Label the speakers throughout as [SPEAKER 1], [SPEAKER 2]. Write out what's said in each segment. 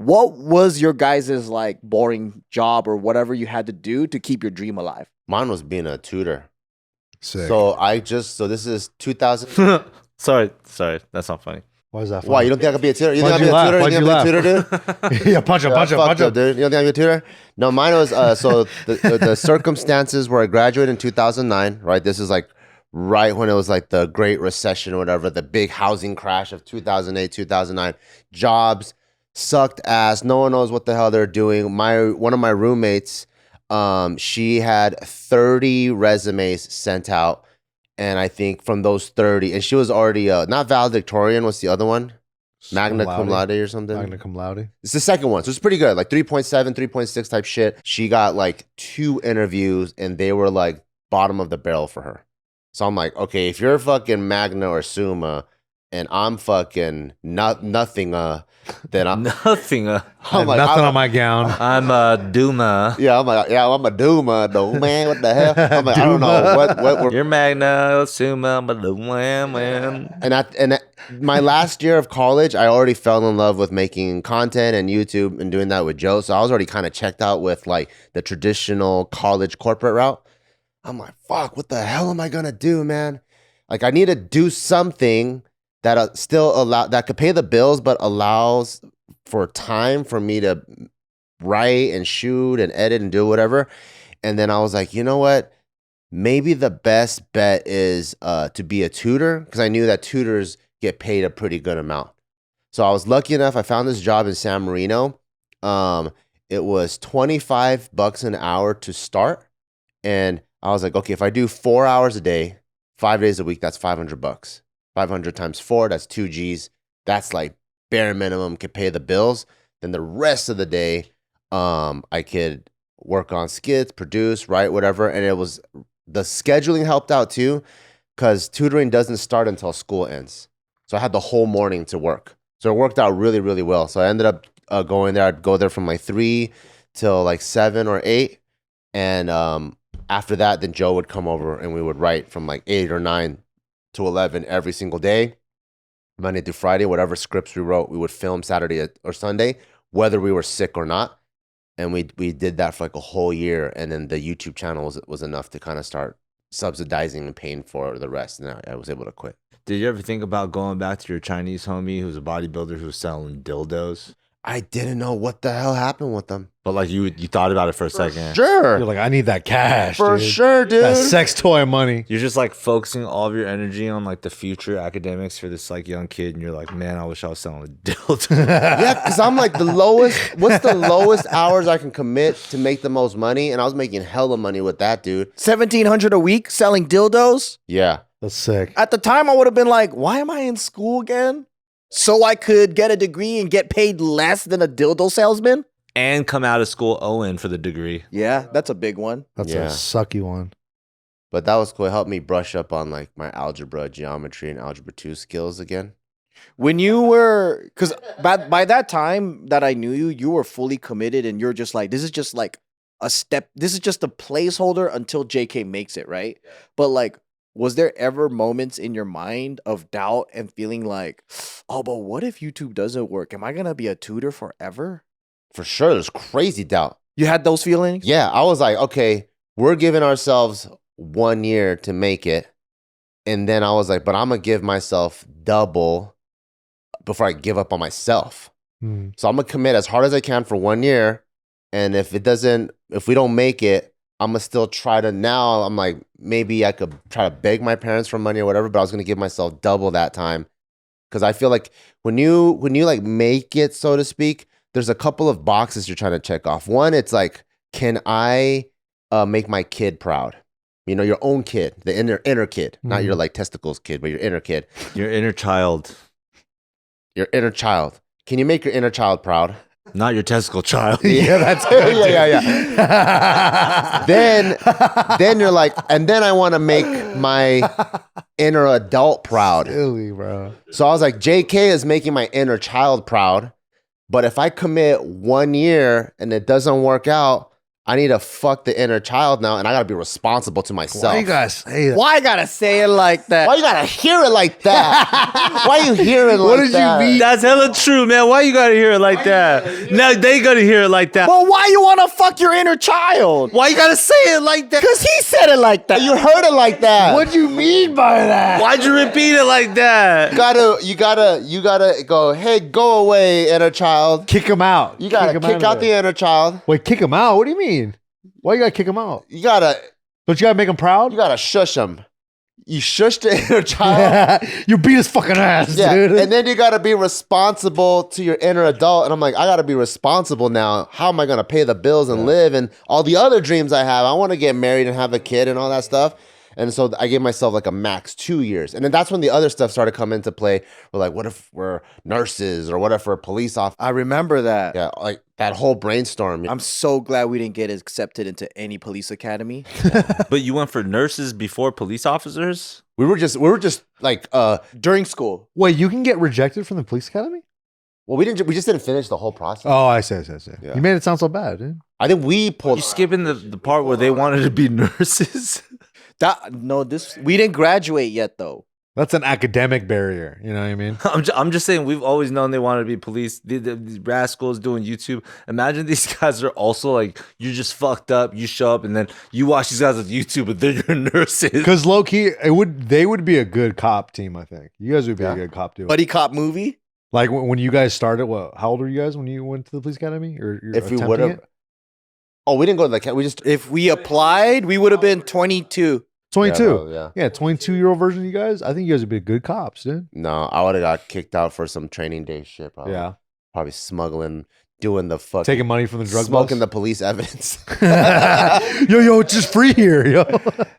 [SPEAKER 1] what was your guys' like boring job or whatever you had to do to keep your dream alive?
[SPEAKER 2] Mine was being a tutor.
[SPEAKER 3] Sick.
[SPEAKER 2] So this is 2000.
[SPEAKER 4] Sorry, that's not funny.
[SPEAKER 3] Why is that funny?
[SPEAKER 2] Why, you don't think I could be a tutor? You think I
[SPEAKER 3] Why'd
[SPEAKER 2] could be
[SPEAKER 3] you
[SPEAKER 2] a tutor?
[SPEAKER 3] laugh?
[SPEAKER 2] You think I could be a tutor, dude?
[SPEAKER 3] Yeah, punch him,
[SPEAKER 2] Dude. You don't think I could be a tutor? No, mine was, so the circumstances where I graduated in 2009, right? This is like right when it was like the Great Recession or whatever, the big housing crash of 2008, 2009. Jobs sucked ass. No one knows what the hell they're doing. One of my roommates, she had 30 resumes sent out. And I think from those 30, and she was already not valedictorian. What's the other one? Magna cum laude or something.
[SPEAKER 3] Magna cum laude.
[SPEAKER 2] It's the second one, so it's pretty good. Like 3.7, 3.6 type shit. She got like 2 interviews, and they were like bottom of the barrel for her. So I'm like, okay, if you're fucking Magna or Summa, and I'm fucking nothing, then I'm
[SPEAKER 4] Nothing.
[SPEAKER 2] I'm like,
[SPEAKER 3] nothing on my gown.
[SPEAKER 4] I'm a Duma.
[SPEAKER 2] yeah, I'm like, yeah, I'm a Duma, though, man. What the hell? I'm like, I don't know what we're.
[SPEAKER 4] You're Magna, Suma, but the man.
[SPEAKER 2] And my last year of college, I already fell in love with making content and YouTube and doing that with Joe. So I was already kind of checked out with like the traditional college corporate route. I'm like, fuck, what the hell am I gonna do, man? Like, I need to do something that that could pay the bills, but allows for time for me to write and shoot and edit and do whatever. And then I was like, you know what? Maybe the best bet is to be a tutor, because I knew that tutors get paid a pretty good amount. So I was lucky enough. I found this job in San Marino. It was $25 an hour to start. And I was like, okay, if I do 4 hours a day, 5 days a week, that's $500. 500 times 4, that's 2 G's. That's like bare minimum, could pay the bills. Then the rest of the day, I could work on skits, produce, write, whatever. And the scheduling helped out too, because tutoring doesn't start until school ends. So I had the whole morning to work. So it worked out really, really well. So I ended up going there. I'd go there from like 3 till like 7 or 8. And after that, then Joe would come over and we would write from like 8 or 9 to 11 every single day, Monday through Friday. Whatever scripts we wrote, we would film Saturday or Sunday, whether we were sick or not. And we did that for like a whole year. And then the YouTube channel was enough to kind of start subsidizing and paying for the rest. And I was able to quit.
[SPEAKER 4] Did you ever think about going back to your Chinese homie who's a bodybuilder who was selling dildos?
[SPEAKER 2] I didn't know what the hell happened with them.
[SPEAKER 4] But like you thought about it for a second.
[SPEAKER 2] Sure.
[SPEAKER 3] You're like, I need that cash.
[SPEAKER 2] For
[SPEAKER 3] dude.
[SPEAKER 2] sure, dude.
[SPEAKER 3] That sex toy money.
[SPEAKER 4] You're just like focusing all of your energy on like the future academics for this like young kid, and you're like, man, I wish I was selling a dildo.
[SPEAKER 2] Yeah, because I'm like what's the lowest hours I can commit to make the most money? And I was making hella money with that, dude.
[SPEAKER 1] $1,700 a week selling dildos?
[SPEAKER 2] Yeah.
[SPEAKER 3] That's sick.
[SPEAKER 1] At the time, I would have been like, why am I in school again? So I could get a degree and get paid less than a dildo salesman?
[SPEAKER 4] And come out of school owing for the degree.
[SPEAKER 1] Yeah, that's a big one.
[SPEAKER 3] That's
[SPEAKER 2] Yeah.
[SPEAKER 3] a sucky one.
[SPEAKER 2] But that was cool. It helped me brush up on like my algebra, geometry, and algebra 2 skills again.
[SPEAKER 1] When you were, because by that time that I knew you, you were fully committed and you're just like, this is just like a step, this is just a placeholder until JK makes it, right? But like, was there ever moments in your mind of doubt and feeling like, oh, but what if YouTube doesn't work? Am I going to be a tutor forever?
[SPEAKER 2] For sure, there's crazy doubt.
[SPEAKER 1] You had those feelings?
[SPEAKER 2] Yeah, I was like, okay, we're giving ourselves 1 year to make it. And then I was like, but I'm going to give myself double before I give up on myself. So I'm going to commit as hard as I can for 1 year. And if we don't make it, I'm going to still try to now. I'm like, maybe I could try to beg my parents for money or whatever, but I was going to give myself double that time. Because I feel like when you like make it, so to speak, there's a couple of boxes you're trying to check off. One, it's like, can I make my kid proud? You know, your own kid, the inner kid, not your like testicles kid, but your inner kid.
[SPEAKER 4] Your inner child.
[SPEAKER 2] Your inner child. Can you make your inner child proud?
[SPEAKER 4] Not your testicle child.
[SPEAKER 2] Yeah, that's yeah. Then you're like, and then I want to make my inner adult proud.
[SPEAKER 3] Silly, bro.
[SPEAKER 2] So I was like, JK is making my inner child proud. But if I commit 1 year and it doesn't work out, I need to fuck the inner child now, and I gotta be responsible to myself.
[SPEAKER 3] Why you guys say that?
[SPEAKER 1] Why I gotta say it like that?
[SPEAKER 2] Why you gotta hear it like that? Why you hearing like
[SPEAKER 3] What did you
[SPEAKER 2] that?
[SPEAKER 3] mean?
[SPEAKER 4] That's hella true, man. Why you gotta hear it like that? No, they gotta hear it like that.
[SPEAKER 1] But why you wanna fuck your inner child?
[SPEAKER 4] Why you gotta say it like that?
[SPEAKER 1] Because he said it like that.
[SPEAKER 2] You heard it like that.
[SPEAKER 3] What do you mean by that?
[SPEAKER 4] Why'd you repeat it like that?
[SPEAKER 2] You gotta go. Hey, go away, inner child.
[SPEAKER 3] Kick him out.
[SPEAKER 2] You gotta
[SPEAKER 3] him
[SPEAKER 2] kick
[SPEAKER 3] of
[SPEAKER 2] out the
[SPEAKER 3] there.
[SPEAKER 2] inner child.
[SPEAKER 3] Wait, kick him out? What do you mean? Why you gotta kick him out?
[SPEAKER 2] You gotta
[SPEAKER 3] Don't you gotta make him proud?
[SPEAKER 2] shush him. You shush the inner child.
[SPEAKER 3] You beat his fucking ass,
[SPEAKER 2] Yeah,
[SPEAKER 3] dude.
[SPEAKER 2] and then you gotta be responsible to your inner adult. And I'm like, I gotta be responsible now. How am I gonna pay the bills and live and all the other dreams I have? I want to get married and have a kid and all that stuff. And so I gave myself like a max 2 years. And then that's when the other stuff started coming into play. We're like, what if we're nurses or what if we're police officers?
[SPEAKER 1] I remember that.
[SPEAKER 2] Yeah, like that whole brainstorm.
[SPEAKER 1] I'm so glad we didn't get accepted into any police academy.
[SPEAKER 4] But you went for nurses before police officers?
[SPEAKER 2] We were just like,
[SPEAKER 1] During school.
[SPEAKER 3] Wait, you can get rejected from the police academy?
[SPEAKER 2] well, we just didn't finish the whole process.
[SPEAKER 3] Oh, I see.
[SPEAKER 2] Yeah.
[SPEAKER 3] You made it sound so bad, dude.
[SPEAKER 2] I think we pulled.
[SPEAKER 4] You skipping the part where they wanted to be nurses?
[SPEAKER 1] We didn't graduate yet though.
[SPEAKER 3] That's an academic barrier. You know what I mean?
[SPEAKER 4] I'm just saying, we've always known they wanted to be police. These rascals doing YouTube. Imagine these guys are also like, you're just fucked up. You show up and then you watch these guys on YouTube, but they're your nurses.
[SPEAKER 3] Because low key, they would be a good cop team. I think you guys would be
[SPEAKER 2] Yeah.
[SPEAKER 3] a good cop team.
[SPEAKER 1] Buddy cop movie.
[SPEAKER 3] Like when you guys started, how old were you guys when you went to the police academy? Or you're
[SPEAKER 2] If we
[SPEAKER 3] attempting
[SPEAKER 2] would have.
[SPEAKER 3] it?
[SPEAKER 2] Oh, we didn't go to the. We just.
[SPEAKER 1] If we applied, we would have been 22.
[SPEAKER 3] 22.
[SPEAKER 2] Yeah.
[SPEAKER 3] Yeah, 22-year-old version of you guys. I think you guys would be good cops, dude.
[SPEAKER 2] No, I would have got kicked out for some training day shit. Probably.
[SPEAKER 3] Yeah.
[SPEAKER 2] Probably smuggling, doing the fucking.
[SPEAKER 3] Taking money from the drug
[SPEAKER 2] smoking
[SPEAKER 3] bus.
[SPEAKER 2] the police evidence.
[SPEAKER 3] Yo, it's just free here, yo.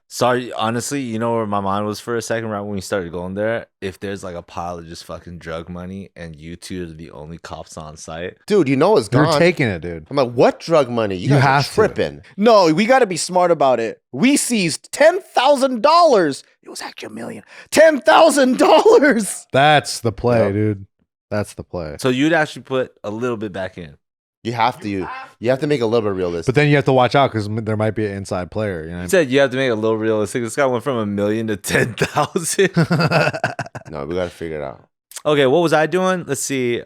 [SPEAKER 4] Sorry, honestly, you know where my mind was for a second, right when we started going there? If there's like a pile of just fucking drug money and you two are the only cops on site.
[SPEAKER 2] Dude, you know it's
[SPEAKER 3] You're
[SPEAKER 2] gone.
[SPEAKER 3] taking it, dude.
[SPEAKER 2] I'm like, what drug money? You
[SPEAKER 3] You
[SPEAKER 2] guys
[SPEAKER 3] have
[SPEAKER 2] are
[SPEAKER 3] to.
[SPEAKER 2] tripping.
[SPEAKER 1] No, we got to be smart about it. We seized $10,000. It was actually $1 million. $10,000.
[SPEAKER 3] That's the play,
[SPEAKER 2] Yep.
[SPEAKER 3] dude. That's the play.
[SPEAKER 4] So you'd actually put a little bit back in.
[SPEAKER 2] You have to. You have to make it a little bit realistic.
[SPEAKER 3] But then you have to watch out because there might be an inside player. You know
[SPEAKER 4] You
[SPEAKER 3] what
[SPEAKER 4] said you have to make it a little realistic. This guy went from $1 million to 10,000.
[SPEAKER 3] I mean?
[SPEAKER 2] No, we got to figure it out.
[SPEAKER 4] Okay, what was I doing? Let's see.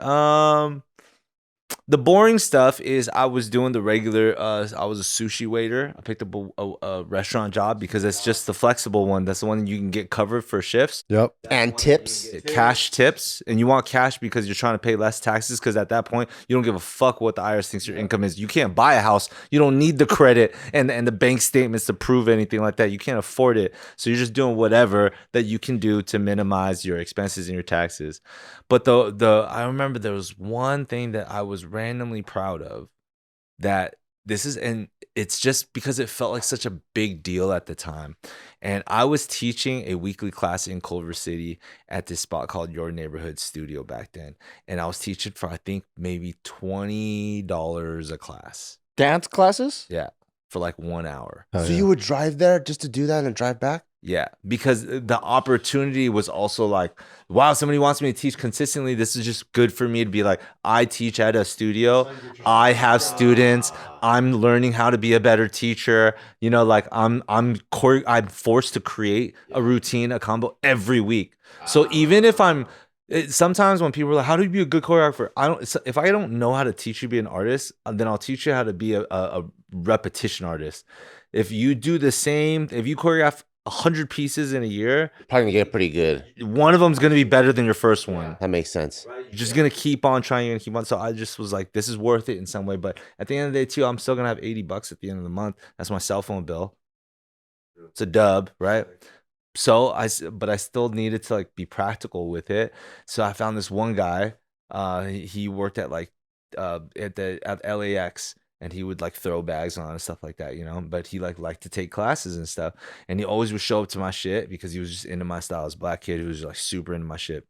[SPEAKER 4] The boring stuff is I was doing the regular. I was a sushi waiter. I picked up a restaurant job because it's just the flexible one. That's the one you can get covered for shifts.
[SPEAKER 3] Yep.
[SPEAKER 2] And tips.
[SPEAKER 4] Cash tips, and you want cash because you're trying to pay less taxes, because at that point you don't give a fuck what the IRS thinks your income is. You can't buy a house. You don't need the credit and the bank statements to prove anything like that. You can't afford it, so you're just doing whatever that you can do to minimize your expenses and your taxes. But I remember there was one thing that I was randomly proud of, that and it's just because it felt like such a big deal at the time. And I was teaching a weekly class in Culver City at this spot called Your Neighborhood Studio back then. And I was teaching for, I think, maybe $20 a class.
[SPEAKER 1] Dance classes?
[SPEAKER 4] Yeah. For like 1 hour.
[SPEAKER 3] Oh,
[SPEAKER 2] So
[SPEAKER 3] yeah.
[SPEAKER 2] you would drive there just to do that and drive back?
[SPEAKER 4] Yeah, because the opportunity was also like, wow, somebody wants me to teach consistently. This is just good for me to be like, I teach at a studio. I have students. I'm learning how to be a better teacher. You know, like I'm forced to create a routine, a combo every week. So even if sometimes when people are like, how do you be a good choreographer? If I don't know how to teach you to be an artist, then I'll teach you how to be a repetition artist. If you do the same, if you choreograph 100 pieces in a year,
[SPEAKER 2] Probably gonna get pretty good.
[SPEAKER 4] one of them is going to be better than your first one.
[SPEAKER 2] That makes sense.
[SPEAKER 4] You're just going to keep on trying and keep on. So I just was like, this is worth it in some way. But at the end of the day, too, I'm still going to have $80 at the end of the month. That's my cell phone bill. It's a dub, right? So but I still needed to like be practical with it. So I found this one guy. He worked at like at LAX. And he would like throw bags on and stuff like that, you know. But he liked to take classes and stuff. And he always would show up to my shit because he was just into my style. This black kid who was like super into my shit.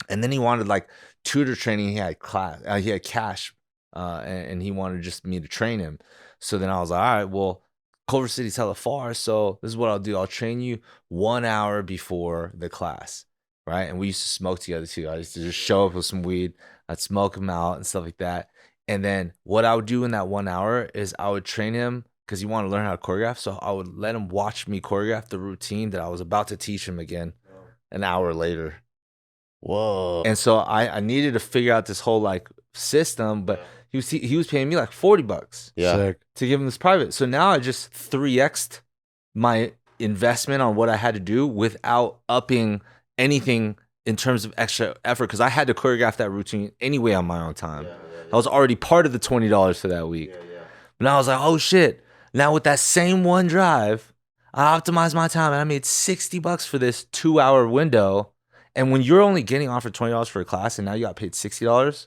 [SPEAKER 4] And then he wanted like tutor training. He had cash, and he wanted just me to train him. So then I was like, all right, well, Culver City's hella far, so this is what I'll do. I'll train you 1 hour before the class, right? And we used to smoke together too. I used to just show up with some weed. I'd smoke him out and stuff like that. And then what I would do in that 1 hour is I would train him because he wanted to learn how to choreograph. So I would let him watch me choreograph the routine that I was about to teach him again an hour later.
[SPEAKER 2] Whoa.
[SPEAKER 4] And so I needed to figure out this whole like system, but he was paying me like $40
[SPEAKER 2] Yeah.
[SPEAKER 3] Sick.
[SPEAKER 4] to give him this private. So now I just 3x'd my investment on what I had to do without upping anything in terms of extra effort because I had to choreograph that routine anyway on my own time. I was already part of the $20 for that week. But now I was like, oh shit. Now with that same one drive, I optimized my time and I made $60 for this 2-hour window. And when you're only getting offered $20 for a class and now you got paid $60,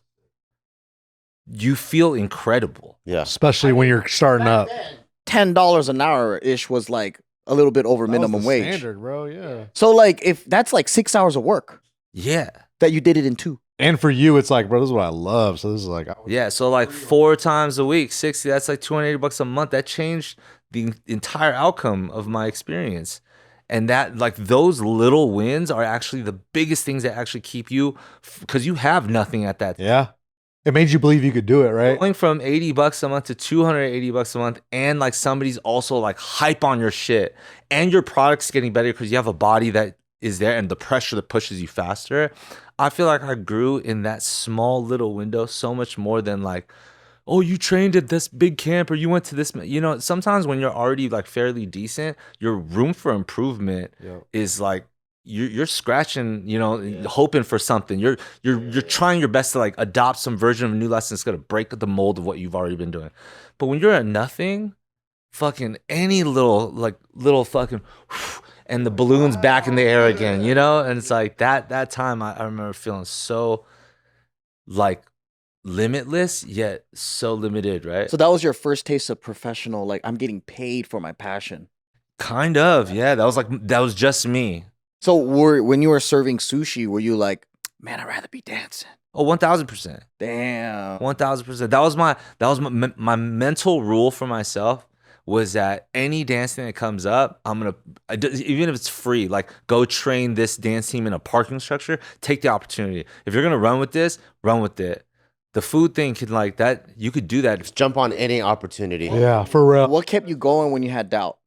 [SPEAKER 4] you feel incredible.
[SPEAKER 2] Yeah.
[SPEAKER 3] Especially when you're starting up.
[SPEAKER 1] $10 an hour ish was like a little bit over
[SPEAKER 3] That was
[SPEAKER 1] minimum
[SPEAKER 3] the
[SPEAKER 1] wage.
[SPEAKER 3] standard, bro. Yeah.
[SPEAKER 1] So like if that's like 6 hours of work
[SPEAKER 4] Yeah.
[SPEAKER 1] that you did it in 2.
[SPEAKER 3] And for you, it's like, bro, this is what I love. So this is like,
[SPEAKER 4] Yeah. So like 4 times a week, 60, that's like $280 a month. That changed the entire outcome of my experience. And that like those little wins are actually the biggest things that actually keep you because you have nothing at that.
[SPEAKER 3] yeah. It made you believe you could do it, right?
[SPEAKER 4] Going from $80 a month to $280 a month, and like somebody's also like hype on your shit, and your product's getting better because you have a body that is there, and the pressure that pushes you faster. I feel like I grew in that small little window so much more than like, oh, you trained at this big camp or you went to this. You know, sometimes when you're already like fairly decent, your room for improvement is like. You're scratching, you know, hoping for something. You're trying your best to like adopt some version of a new lesson that's gonna break the mold of what you've already been doing. But when you're at nothing, fucking any little fucking, and the balloon's back in the air again, you know. And it's like that time I remember feeling so like limitless yet so limited, right?
[SPEAKER 1] So that was your first taste of professional, like I'm getting paid for my passion.
[SPEAKER 4] Kind of, yeah. That was just me.
[SPEAKER 1] So when you were serving sushi, were you like, man, I'd rather be dancing?
[SPEAKER 4] Oh, 1000%.
[SPEAKER 1] Damn.
[SPEAKER 4] 1000%. That was my mental rule for myself was that any dance thing that comes up, even if it's free, like go train this dance team in a parking structure, take the opportunity. If you're gonna run with this, run with it. The food thing can like that, you could do that.
[SPEAKER 2] Just jump on any opportunity.
[SPEAKER 3] Yeah, for real.
[SPEAKER 1] What kept you going when you had doubt?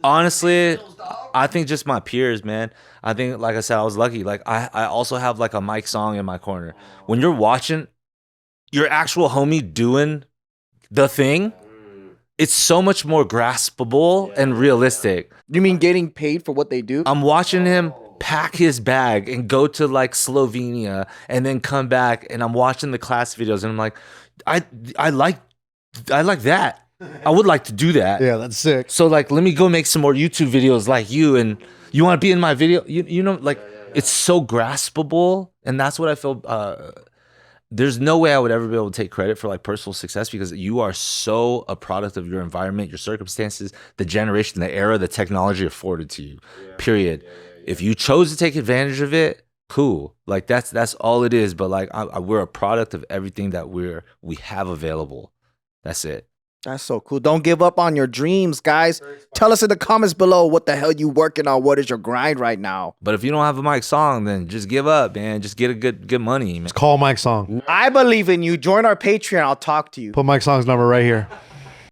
[SPEAKER 4] Honestly, I think just my peers, man. I think, like I said, I was lucky. Like I also have like a Mike Song in my corner. When you're watching your actual homie doing the thing, it's so much more graspable and realistic.
[SPEAKER 1] You mean getting paid for what they do?
[SPEAKER 4] I'm watching him pack his bag and go to like Slovenia and then come back, and I'm watching the class videos and I'm like, I like that. I would like to do that.
[SPEAKER 3] Yeah, that's sick.
[SPEAKER 4] So like, let me go make some more YouTube videos like you, and you want to be in my video? You know, like it's so graspable, and that's what I feel. There's no way I would ever be able to take credit for like personal success because you are so a product of your environment, your circumstances, the generation, the era, the technology afforded to you. Period. If you chose to take advantage of it, cool. Like that's all it is. But like we're a product of everything that we have available. That's it.
[SPEAKER 1] That's so cool. Don't give up on your dreams, guys. Tell us in the comments below what the hell you working on. What is your grind right now?
[SPEAKER 4] But if you don't have a Mike Song, then just give up, man. Just get a good money, man.
[SPEAKER 3] Call Mike Song.
[SPEAKER 1] I believe in you. Join our Patreon. I'll talk to you.
[SPEAKER 3] Put Mike Song's number right here.